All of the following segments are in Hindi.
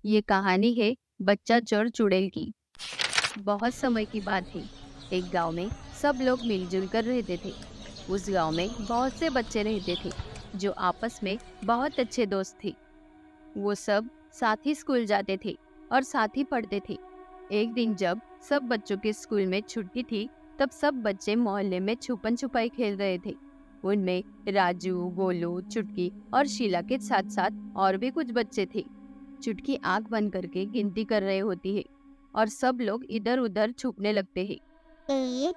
ये कहानी है बच्चा चोर चुड़ैल की। बहुत समय की बात है। एक गांव में सब लोग मिलजुल कर रहते थे। उस गांव में बहुत से बच्चे रहते थे जो आपस में बहुत अच्छे दोस्त थे। वो सब साथ ही स्कूल जाते थे और साथ ही पढ़ते थे। एक दिन जब सब बच्चों के स्कूल में छुट्टी थी, तब सब बच्चे मोहल्ले में छुपन छुपाई खेल रहे थे। उनमें राजू, गोलू, चुटकी और शीला के साथ साथ और भी कुछ बच्चे थे। चुटकी आंख बंद करके गिनती कर रहे होती है और सब लोग इधर उधर छुपने लगते हैं। 1,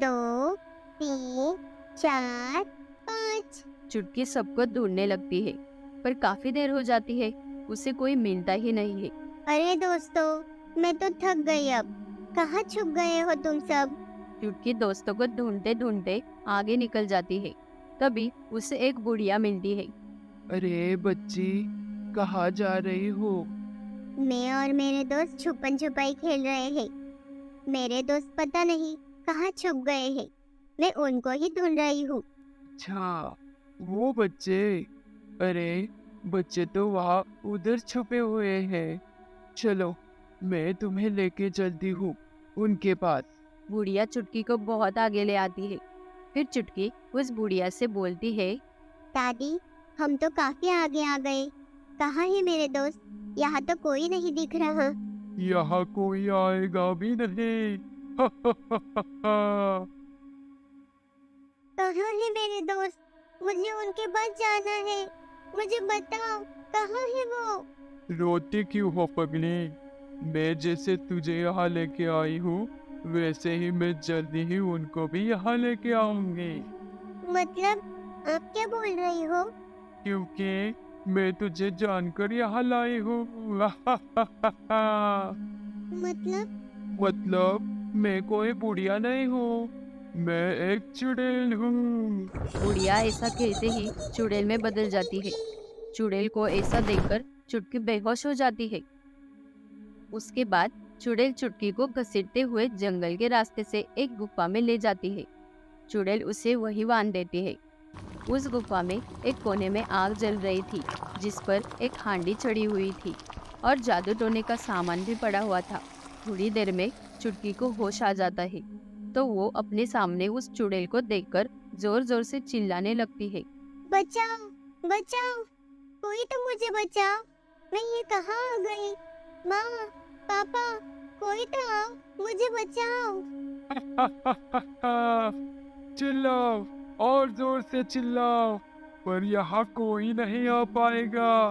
2, 3, 4, 5। चुटकी सबको ढूंढने लगती है, पर काफी देर हो जाती है, उसे कोई मिलता ही नहीं है। अरे दोस्तों, मैं तो थक गई अब। कहाँ छुप गए हो तुम सब? चुटकी दोस्तों को ढूंढते ढूंढते आगे निकल जाती है। तभी उसे एक बुढ़िया मिलती है। अरे बच्ची, कहाँ जा रही हो? मैं और मेरे दोस्त छुपन छुपाई खेल रहे हैं। मेरे दोस्त पता नहीं कहाँ छुप गए हैं। मैं उनको ही ढूंढ रही हूँ। अच्छा, वो बच्चे। अरे बच्चे तो वहाँ उधर छुपे हुए हैं। चलो, मैं तुम्हें लेके चलती हूँ उनके पास। बुढ़िया चुटकी को बहुत आगे ले आती है। फिर चुटकी उस बुढ़िया से बोलती है। दादी, हम तो काफी आगे आ गए। कहाँ है मेरे दोस्त? यहाँ तो कोई नहीं दिख रहा। यहाँ कोई आएगा भी नहीं। कहाँ है मेरे दोस्त? मुझे उनके पास जाना है। मुझे बताओ, कहाँ है वो? रोती क्यों हो पगली? मैं जैसे तुझे यहाँ लेके आई हूँ, वैसे ही मैं जल्दी ही उनको भी यहाँ लेके आऊंगी। मतलब आप क्या बोल रही हो? क्योंकि मैं तुझे जानकर यहाँ लाई हूँ। मतलब मतलब मैं कोई बुढ़िया नहीं हूँ, मैं एक चुड़ैल हूँ। बुढ़िया ऐसा कहते ही चुड़ैल में बदल जाती है। चुड़ैल को ऐसा देखकर चुटकी बेहोश हो जाती है। उसके बाद चुड़ैल चुटकी को घसीटते हुए जंगल के रास्ते से एक गुफा में ले जाती है। चुड़ैल उसे वहीं बांध देती है। उस गुफा में एक कोने में आग जल रही थी, जिस पर एक हांडी चढ़ी हुई थी और जादू टोने का सामान भी पड़ा हुआ था। थोड़ी देर में चुटकी को होश आ जाता है, तो वो अपने सामने उस चुड़ैल को देखकर जोर जोर से चिल्लाने लगती है। बचाओ, बचाओ, कोई तो मुझे बचाओ। मैं ये कहाँ आ गई? माँ, पापा, कोई तो आओ, मुझे बचाओ। चिल्लाओ, और जोर से चिल्लाओ, पर यहाँ कोई नहीं आ पाएगा।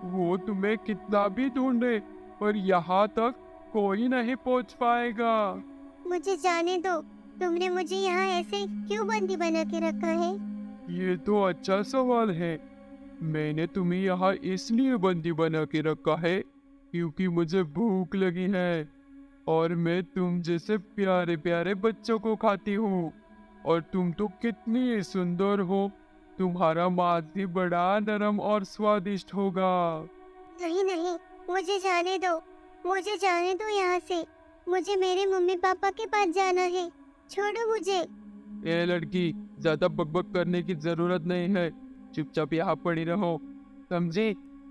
वो तुम्हें कितना भी ढूंढे, पर यहाँ तक कोई नहीं पहुँच पाएगा। मुझे जाने दो। तुमने मुझे यहाँ ऐसे क्यों बंदी बना के रखा है? ये तो अच्छा सवाल है। मैंने तुम्हें यहाँ इसलिए बंदी बना के रखा है क्योंकि मुझे भूख लगी है और मैं तुम जैसे प्यारे प्यारे बच्चों को खाती हूँ। और तुम तो कितनी सुंदर हो। तुम्हारा मांस भी बड़ा नरम और स्वादिष्ट होगा। नहीं नहीं, मुझे जाने दो। मुझे जाने दो यहाँ से। मुझे मेरे मम्मी पापा के पास जाना है। छोड़ो मुझे। ए लड़की, ज्यादा बकबक करने की जरूरत नहीं है। चुपचाप यहाँ पड़ी रहो, समझी?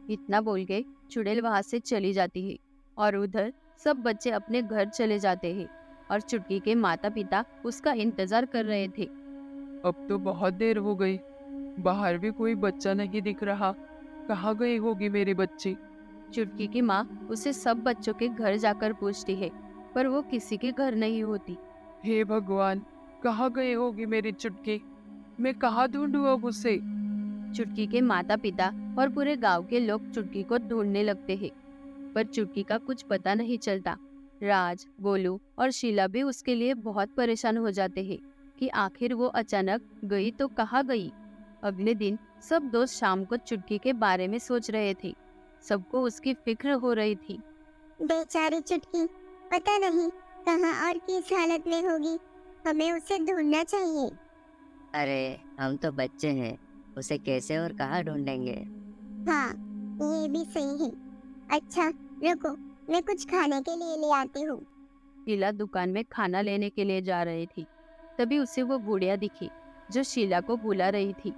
इतना बोल के चुड़ैल वहां से चली जाती है और उधर सब बच्चे अपने घर चले जाते हैं और चुटकी के माता पिता उसका इंतजार कर रहे थे। अब तो बहुत देर हो गई, बाहर भी कोई बच्चा नहीं दिख रहा। कहाँ गई होगी मेरी बच्ची? चुटकी की माँ उसे सब बच्चों के घर जाकर पूछती है, पर वो किसी के घर नहीं होती। हे भगवान, कहाँ गई होगी मेरी चुटकी? मैं कहाँ ढूंढूं अब उसे? चुटकी के माता पिता और पूरे गांव के लोग चुटकी को ढूंढने लगते हैं, पर चुटकी का कुछ पता नहीं चलता। राज, गोलू और शीला भी उसके लिए बहुत परेशान हो जाते हैं कि आखिर वो अचानक गई तो कहाँ गई। अगले दिन सब दोस्त शाम को चुटकी के बारे में सोच रहे थे। सबको उसकी फिक्र हो रही थी। बेचारी चुटकी, पता नहीं कहाँ और किस हालत में होगी। हमें उसे ढूंढना चाहिए। अरे हम तो बच्चे हैं, उसे कैसे और कहाँ ढूंढेंगे। हाँ, ये भी सही है। अच्छा, रुको, मैं कुछ खाने के लिए ले आती हूँ। शीला दुकान में खाना लेने के लिए जा रही थी। तभी उसे वो बुढ़िया दिखी जो शीला को बुला रही थी।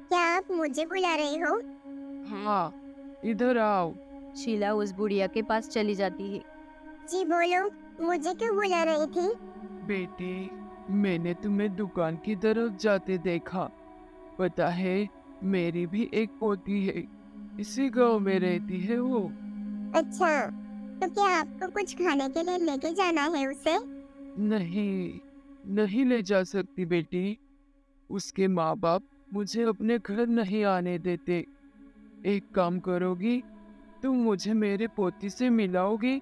क्या आप मुझे बुला रहे हो? हाँ, इधर आओ। शीला उस बुढ़िया के पास चली जाती है। जी बोलो, मुझे क्यों बुला रही थी? बेटी, मैंने तुम्हें दुकान की तरफ जाते देखा। पता है, मेरी भी एक पोती है, इसी गांव में रहती है वो। अच्छा, तो क्या आपको कुछ खाने के लिए लेके जाना है उसे? नहीं, नहीं ले जा सकती बेटी। उसके माँ बाप मुझे अपने घर नहीं आने देते। एक काम करोगी, तुम मुझे मेरे पोती से मिलाओगी?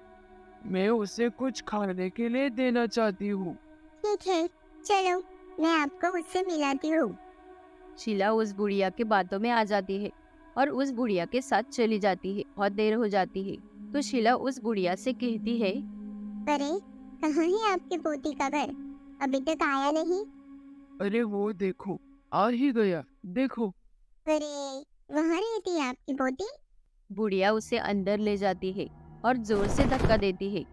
मैं उसे कुछ खाने के लिए देना चाहती हूँ। ठीक है, चलो मैं आपको उससे मिलाती हूँ। शीला उस बुढ़िया के बातों में आ जाती है और उस बुढ़िया के साथ चली जाती है। बहुत देर हो जाती है तो शीला उस बुढ़िया से कहती है, अरे, कहाँ है आपकी पोती का घर? अभी तक आया नहीं। अरे वो देखो, आ ही गया, देखो। अरे, वहाँ रहती है आपकी पोती? बुढ़िया उसे अंदर ले जाती है और जोर से धक्का देती है।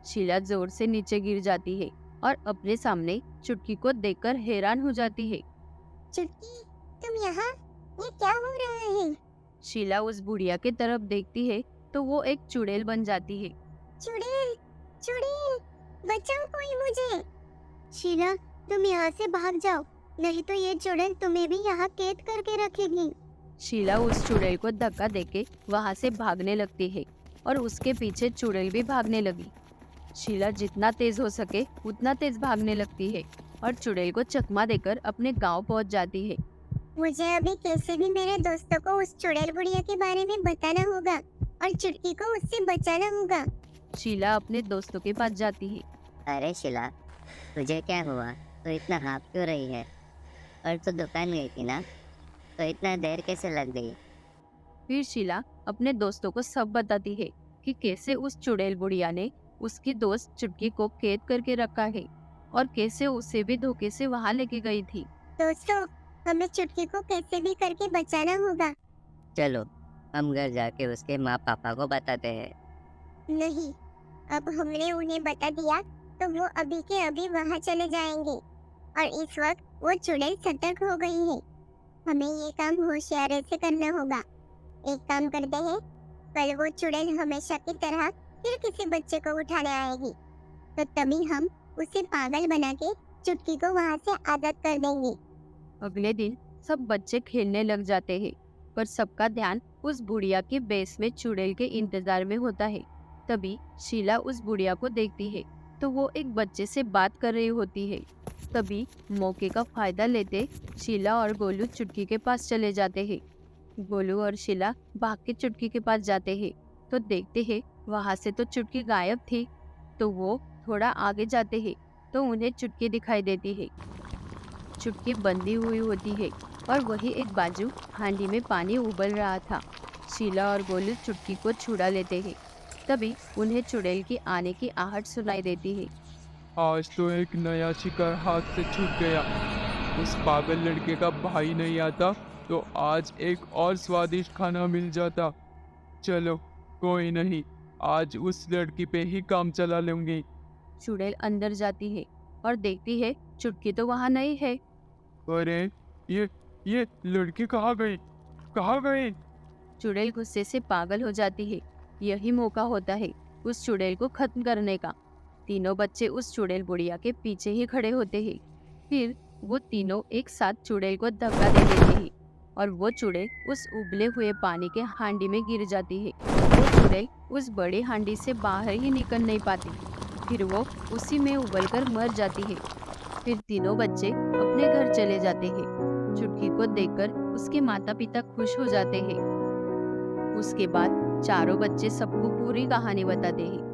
शीला जोर से नीचे गिर जाती है और अपने सामने चुटकी को देखकर हैरान हो जाती है। चुटकी, तुम यहाँ? ये क्या हो रहा है? शीला उस बुढ़िया की तरफ देखती है तो वो एक चुड़ैल बन जाती है। चुड़ैल, चुड़ैल, बचाओ कोई मुझे। शीला, तुम यहाँ से भाग जाओ, नहीं तो ये चुड़ैल तुम्हें भी यहाँ कैद करके रखेगी। शीला उस चुड़ैल को धक्का देके वहां से भागने लगती है और उसके पीछे चुड़ैल भी भागने लगी। शीला जितना तेज हो सके उतना तेज भागने लगती है और चुड़ैल को चकमा देकर अपने गांव पहुंच जाती है। मुझे अभी कैसे भी मेरे दोस्तों को उस चुड़ैल बुढ़िया के बारे में बताना होगा और चुटकी को उससे बचाना होगा। शीला अपने दोस्तों के पास जाती है। अरे शिला, तुझे क्या हुआ? तो इतना हाँफ क्यों रही है? और तो दुकान गई थी ना, तो इतना देर कैसे लग गई? फिर शीला अपने दोस्तों को सब बताती है कि कैसे उस चुड़ैल बुढ़िया ने उसकी दोस्त चुटकी को कैद करके रखा है और कैसे उसे भी धोखे से वहां लेके गई थी। दोस्तों, हमें चुटकी को कैसे भी करके बचाना होगा। चलो, हम घर जाके उसके माँ पापा को बताते हैं। नहीं, अब हमने उन्हें बता दिया तो वो अभी के अभी वहाँ चले जाएंगे और इस वक्त वो चुड़ैल सतर्क हो गई है। हमें ये काम होशियारी से करना होगा। एक काम करते हैं, कल वो चुड़ैल हमेशा की तरह फिर किसी बच्चे को उठाने आएगी, तो तभी हम उसे पागल बना के चुटकी को वहाँ से आजाद कर देंगे। अगले दिन सब बच्चे खेलने लग जाते हैं पर सबका ध्यान उस बुढ़िया के बेस में चुड़ैल के इंतजार में होता है। तभी शीला उस बुढ़िया को देखती है तो वो एक बच्चे से बात कर रही होती है। तभी मौके का फायदा लेते शीला और गोलू चुटकी के पास चले जाते हैं। गोलू और शीला भाग के चुटकी के पास जाते हैं तो देखते हैं वहां से तो चुटकी गायब थी। तो वो थोड़ा आगे जाते हैं तो उन्हें चुटकी दिखाई देती है। चुटकी बंधी हुई होती है और वही एक बाजू हांडी में पानी उबल रहा था। शीला और गोलू चुटकी को छुड़ा लेते हैं। तभी उन्हें चुड़ैल की आने की आहट सुनाई देती है। आज तो एक नया शिकार हाथ से छूट गया। उस पागल लड़के का भाई नहीं आता तो आज एक और स्वादिष्ट खाना मिल जाता। चलो, कोई नहीं, आज उस लड़की पे ही काम चला लूंगी। चुड़ैल अंदर जाती है और देखती है चुटकी तो वहाँ नहीं है। अरे, ये लड़की कहाँ गई? कहाँ गई? चुड़ैल गुस्से से पागल हो जाती है। यही मौका होता है उस चुड़ैल को खत्म करने का। तीनों बच्चे उस चुड़ैल बुढ़िया के पीछे ही खड़े होते हैं। फिर वो तीनों एक साथ चुड़ैल को धक्का दे देते हैं और वो चुड़ैल उस उबले हुए पानी के हांडी में गिर जाती है। वो चुड़ैल उस बड़ी हांडी से बाहर ही निकल नहीं पाती। फिर वो उसी में उबलकर मर जाती है। फिर तीनों बच्चे अपने घर चले जाते हैं। चुटकी को देखकर उसके माता पिता खुश हो जाते हैं। उसके बाद चारों बच्चे सबको पूरी कहानी बताते हैं।